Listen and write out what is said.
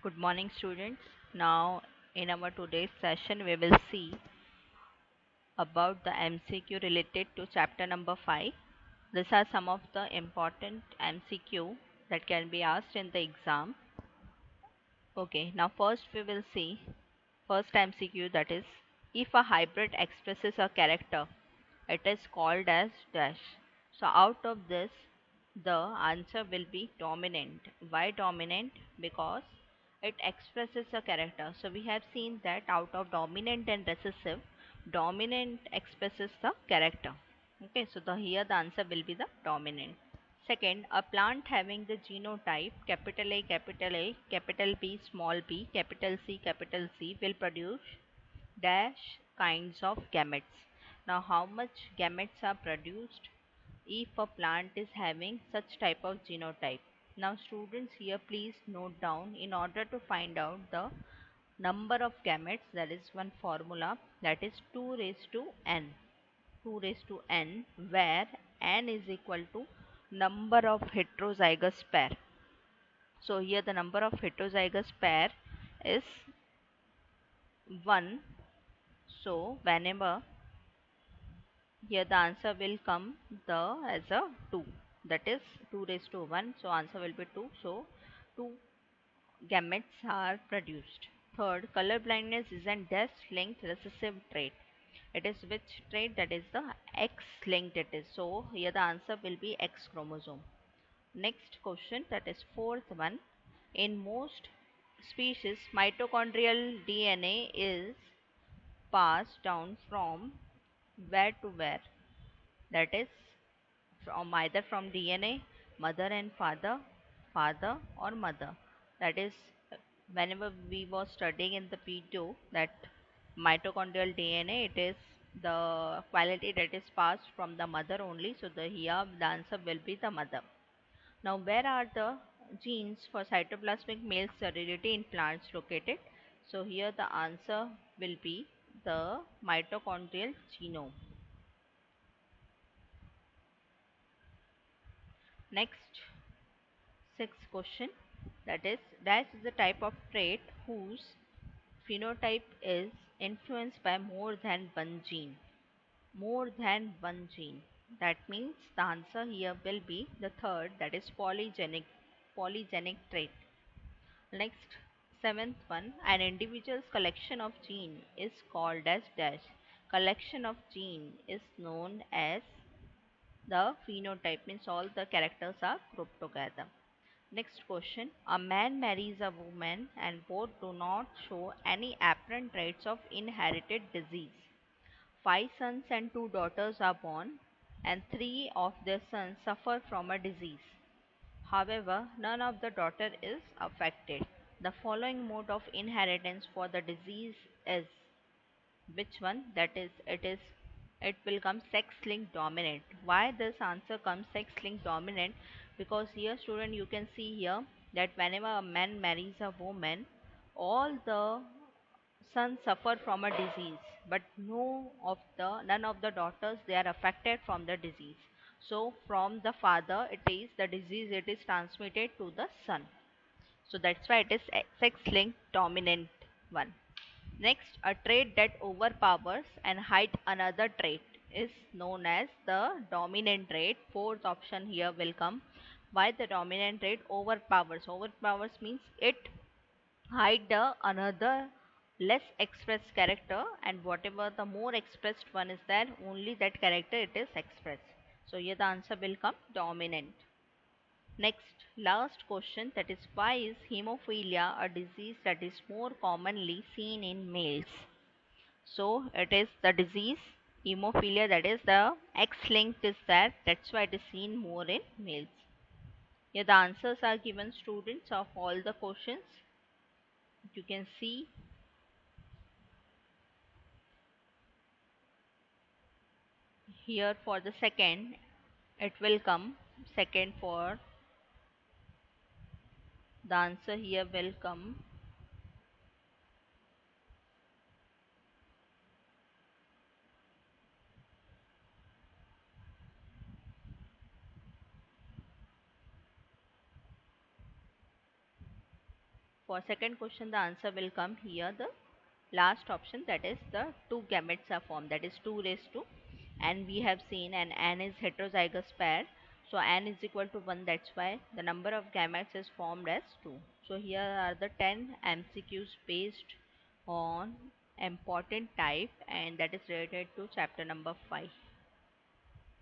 Good morning, students. Now, in our today's session, we will see about the MCQ related to chapter number 5. These are some of the important MCQ that can be asked in the exam. Okay, now first we will see first MCQ, that is, if a hybrid expresses a character, it is called as dash. So out of this, the answer will be dominant. Why dominant? Because it expresses a character. So we have seen that out of dominant and recessive, dominant expresses the character. Okay, so here the answer will be the dominant. Second, a plant having the genotype A, capital B, small b, capital C will produce dash kinds of gametes. Now, how much gametes are produced if a plant is having such type of genotype? Now, students, here please note down, in order to find out the number of gametes, there is one formula, that is 2 raised to n. 2 raised to n, where n is equal to number of heterozygous pair. So here the number of heterozygous pair is 1. So whenever here the answer will come the as a 2, that is 2 raised to 1, so answer will be 2. So 2 gametes are produced. Third, color blindness is an X-linked recessive trait. It is which trait? That is the X-linked it is. So here the answer will be X chromosome. Next question, that is fourth one. In most species, mitochondrial DNA is passed down from where to where? That is from either from DNA, mother and father, father or mother. That is, whenever we were studying in the P2 that mitochondrial DNA, it is the quality that is passed from the mother only. So the here the answer will be the mother. Now, where are the genes for cytoplasmic male sterility in plants located? So here the answer will be the mitochondrial genome. Next, sixth question, that is, dash is the type of trait whose phenotype is influenced by more than one gene. More than one gene. That means the answer here will be the third, that is polygenic trait. Next, seventh one, an individual's collection of gene is called as dash. Collection of gene is known as the phenotype, means all the characters are grouped together. Next question, a man marries a woman and both do not show any apparent traits of inherited disease. 5 sons and 2 daughters are born, and 3 of their sons suffer from a disease. However, none of the daughter is affected. The following mode of inheritance for the disease is which one? That is, it will come sex linked dominant. Why this answer comes sex linked dominant? Because here, student, you can see here that whenever a man marries a woman, all the sons suffer from a disease, but none of the daughters, they are affected from the disease. So from the father, it is the disease, it is transmitted to the son. So that's why it is sex linked dominant one. Next, a trait that overpowers and hides another trait is known as the dominant trait. Fourth option here will come. Why the dominant trait overpowers? Overpowers means it hide the another less expressed character, and whatever the more expressed one is there, only that character it is expressed. So here the answer will come dominant. Next, last question, that is, why is hemophilia a disease that is more commonly seen in males? So it is the disease hemophilia, that is the X-linked is there, that's why it is seen more in males. Here the answers are given, students, of all the questions. You can see here for the second, it will come second for the answer here will come For second question, the answer will come here, the last option, that is the two gametes are formed, that is 2 raised to, and we have seen an n is heterozygous pair, so n is equal to 1, that's why the number of gametes is formed as 2. So here are the 10 MCQs based on important type, and that is related to chapter number 5.